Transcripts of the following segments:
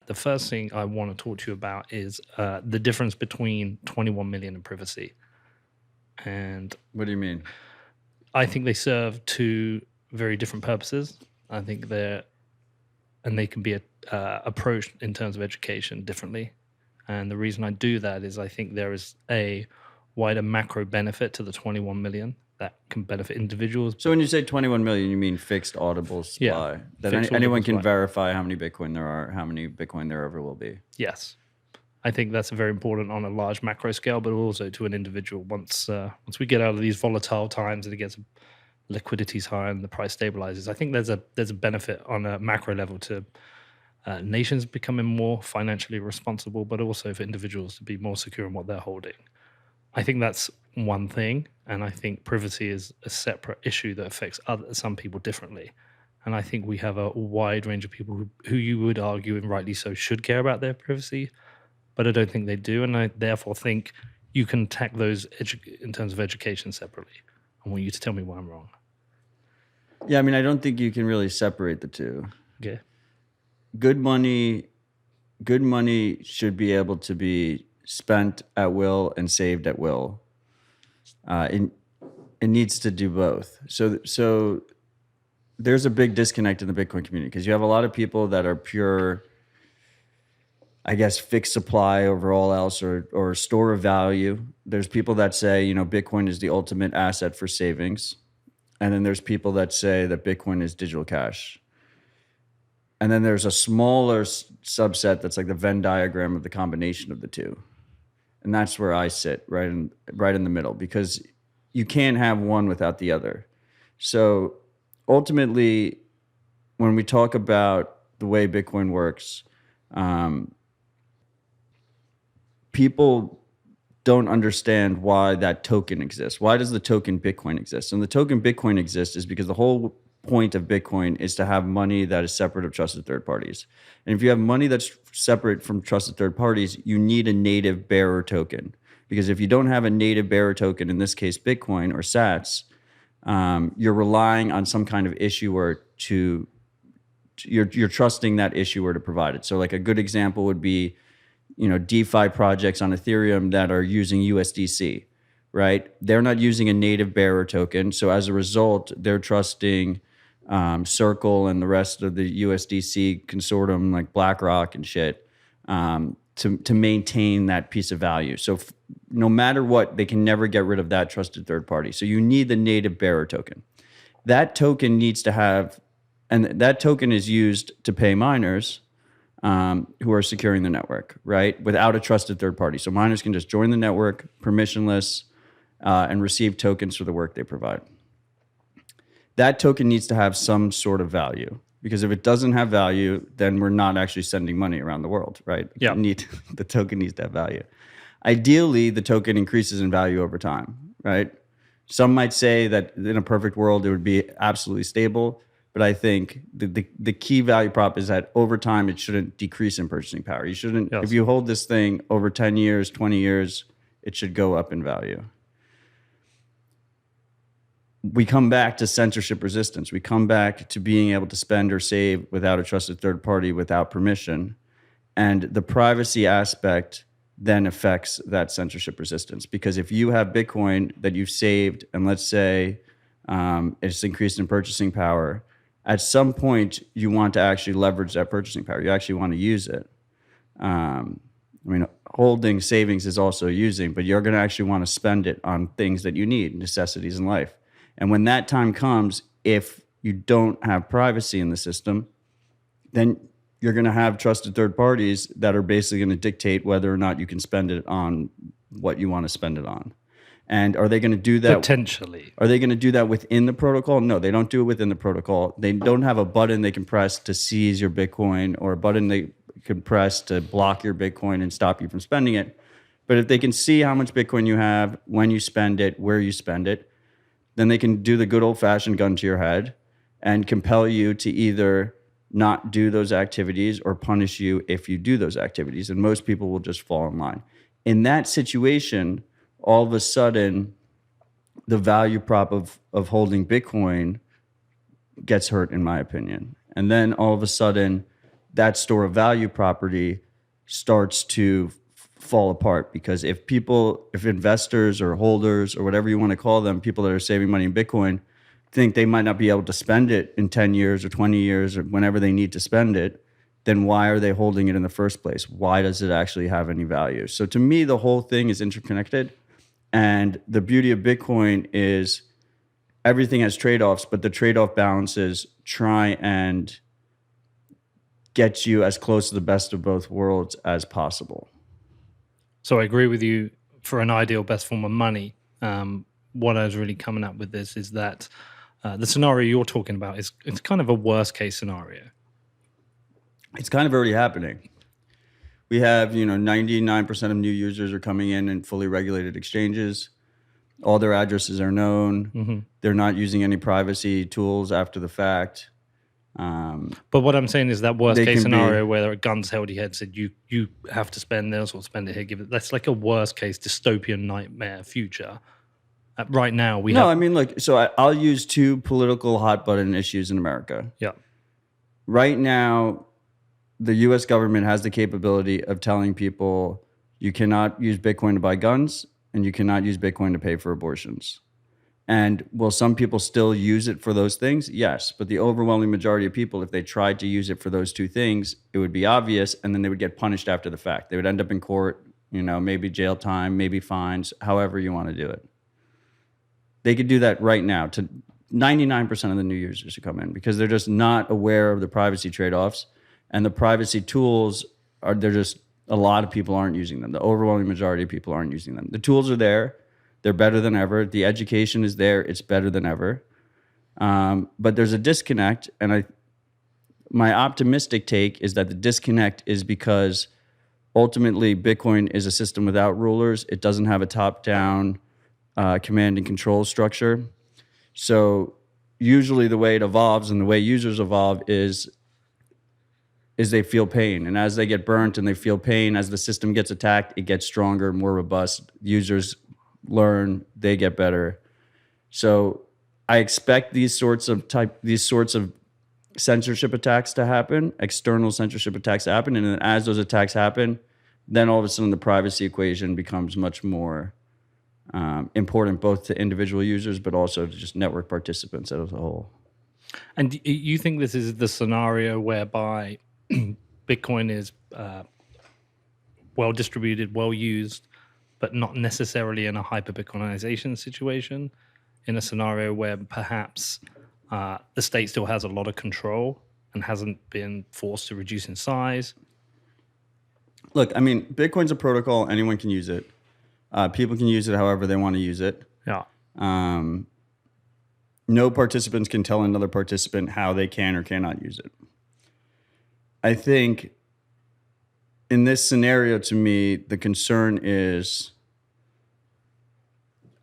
The first thing I want to talk to you about is the difference between 21 million and privacy. And What do you mean? I think they serve two very different purposes. I think they can be approached in terms of education differently. And the reason I do that is I think there is a wider macro benefit to the 21 million that can benefit individuals. So when you say 21 million, you mean fixed audible supply? That fixed anyone audible can supply. verify how many Bitcoin there are, how many Bitcoin there ever will be. Yes. I think that's very important on a large macro scale, but also to an individual. Once we get out of these volatile times and it gets liquidity's high and the price stabilizes, I think there's a benefit on a macro level to nations becoming more financially responsible, but also for individuals to be more secure in what they're holding. I think that's one thing, and I think privacy is a separate issue that affects some people differently. And I think we have a wide range of people who you would argue, and rightly so, should care about their privacy, but I don't think they do, and I therefore think you can attack those in terms of education separately. I want you to tell me why I'm wrong. Yeah, I mean, I don't think you can really separate the two. Okay. Good money should be able to be spent at will and saved at will. It needs to do both. So there's a big disconnect in the Bitcoin community because you have a lot of people that are pure, I guess, fixed supply over all else or store of value. There's people that say, Bitcoin is the ultimate asset for savings. And then there's people that say that Bitcoin is digital cash. And then there's a smaller subset that's like the Venn diagram of the combination of the two. And that's where I sit, right in the middle, because you can't have one without the other. So ultimately, when we talk about the way Bitcoin works, people don't understand why that token exists. Why does the token Bitcoin exist? And the token Bitcoin exists is because the whole point of Bitcoin is to have money that is separate of trusted third parties. And if you have money that's separate from trusted third parties, you need a native bearer token. Because if you don't have a native bearer token, in this case Bitcoin or sats, you're relying on some kind of issuer you're trusting that issuer to provide it. So like a good example would be, DeFi projects on Ethereum that are using USDC, right? They're not using a native bearer token. So as a result, they're trusting Circle and the rest of the USDC consortium like BlackRock and shit to maintain that piece of value. So no matter what, they can never get rid of that trusted third party. So you need the native bearer token. That token needs to have, and that token is used to pay miners who are securing the network, right? Without a trusted third party. So miners can just join the network, permissionless, and receive tokens for the work they provide. That token needs to have some sort of value, because if it doesn't have value, then we're not actually sending money around the world, right? Yeah. The token needs to have value. Ideally, the token increases in value over time, right? Some might say that in a perfect world, it would be absolutely stable. But I think the key value prop is that over time, it shouldn't decrease in purchasing power. You shouldn't, If you hold this thing over 10 years, 20 years, it should go up in value. We come back to censorship resistance. We come back to being able to spend or save without a trusted third party, without permission. And the privacy aspect then affects that censorship resistance. Because if you have Bitcoin that you've saved, and let's say it's increased in purchasing power, at some point you want to actually leverage that purchasing power. You actually want to use it. Holding savings is also using, but you're going to actually want to spend it on things that you need, necessities in life. And when that time comes, if you don't have privacy in the system, then you're going to have trusted third parties that are basically going to dictate whether or not you can spend it on what you want to spend it on. And are they going to do that? Potentially. Are they going to do that within the protocol? No, they don't do it within the protocol. They don't have a button they can press to seize your Bitcoin, or a button they can press to block your Bitcoin and stop you from spending it. But if they can see how much Bitcoin you have, when you spend it, where you spend it, then they can do the good old-fashioned gun to your head and compel you to either not do those activities or punish you if you do those activities. And most people will just fall in line. In that situation, all of a sudden, the value prop of holding Bitcoin gets hurt, in my opinion. And then all of a sudden, that store of value property starts to fall apart, because if investors or holders or whatever you want to call them, people that are saving money in Bitcoin, think they might not be able to spend it in 10 years or 20 years or whenever they need to spend it, then why are they holding it in the first place? Why does it actually have any value? So to me, the whole thing is interconnected. And the beauty of Bitcoin is everything has trade-offs, but the trade-off balances try and get you as close to the best of both worlds as possible. So I agree with you. For an ideal best form of money, what I was really coming up with this is that the scenario you're talking about it's kind of a worst case scenario. It's kind of already happening. We have, 99% of new users are coming in fully regulated exchanges. All their addresses are known. Mm-hmm. They're not using any privacy tools after the fact. But what I'm saying is that worst case scenario where there are guns held to your head, said you have to spend this or spend it here. Give it. That's like a worst case dystopian nightmare future. Right now, look. So I'll use two political hot button issues in America. Yeah. Right now, the U.S. government has the capability of telling people you cannot use Bitcoin to buy guns and you cannot use Bitcoin to pay for abortions. And will some people still use it for those things? Yes. But the overwhelming majority of people, if they tried to use it for those two things, it would be obvious, and then they would get punished after the fact. They would end up in court, maybe jail time, maybe fines, however you want to do it. They could do that right now to 99% of the new users who come in, because they're just not aware of the privacy trade-offs. And the privacy tools they're just, a lot of people aren't using them. The overwhelming majority of people aren't using them. The tools are there. They're better than ever. The education is there. It's better than ever. But there's a disconnect. And my optimistic take is that the disconnect is because ultimately Bitcoin is a system without rulers. It doesn't have a top-down command and control structure. So usually the way it evolves and the way users evolve is they feel pain. And as they get burnt and they feel pain, as the system gets attacked, it gets stronger, more robust. Users learn, they get better. So I expect these sorts of censorship attacks to happen, external censorship attacks to happen. And then as those attacks happen, then all of a sudden the privacy equation becomes much more important, both to individual users, but also to just network participants as a whole. And you think this is the scenario whereby Bitcoin is well distributed, well used, but not necessarily in a hyper-Bitcoinization situation, in a scenario where perhaps the state still has a lot of control and hasn't been forced to reduce in size? Look, Bitcoin's a protocol. Anyone can use it. People can use it however they want to use it. Yeah. No participants can tell another participant how they can or cannot use it. I think in this scenario, to me, the concern is,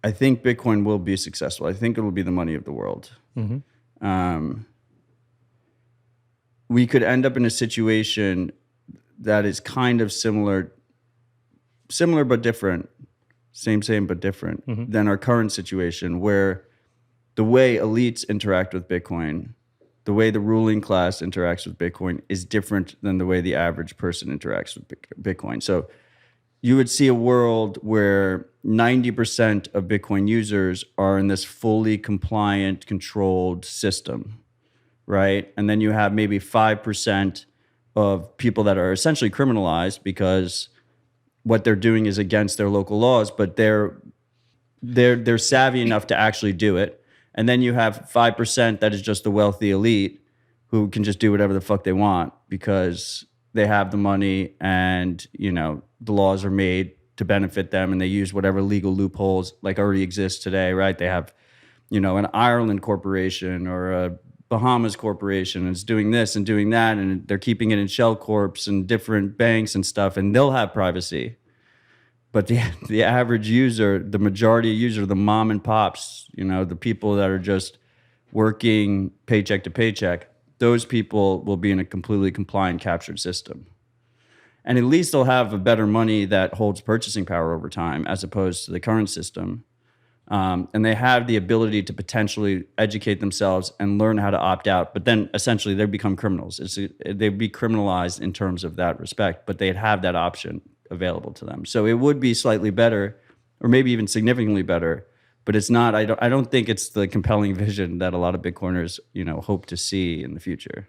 I think Bitcoin will be successful. I think it will be the money of the world. Mm-hmm. We could end up in a situation that is kind of similar but different, same but different, mm-hmm. than our current situation, where the way elites interact with Bitcoin, the way the ruling class interacts with Bitcoin is different than the way the average person interacts with Bitcoin. So you would see a world where 90% of Bitcoin users are in this fully compliant, controlled system, right? And then you have maybe 5% of people that are essentially criminalized because what they're doing is against their local laws, but they're savvy enough to actually do it. And then you have 5% that is just the wealthy elite who can just do whatever the fuck they want because they have the money and, the laws are made to benefit them, and they use whatever legal loopholes like already exist today, right? They have, an Ireland corporation or a Bahamas corporation, and it's doing this and doing that, and they're keeping it in shell corps and different banks and stuff, and they'll have privacy. But the average user, the majority user, the mom and pops, the people that are just working paycheck to paycheck, those people will be in a completely compliant, captured system. And at least they'll have a better money that holds purchasing power over time, as opposed to the current system. and they have the ability to potentially educate themselves and learn how to opt out. But then essentially they become criminals. They'd be criminalized in terms of that respect, but they'd have that option available to them. So it would be slightly better, or maybe even significantly better. But it's not. I don't think it's the compelling vision that a lot of Bitcoiners, hope to see in the future.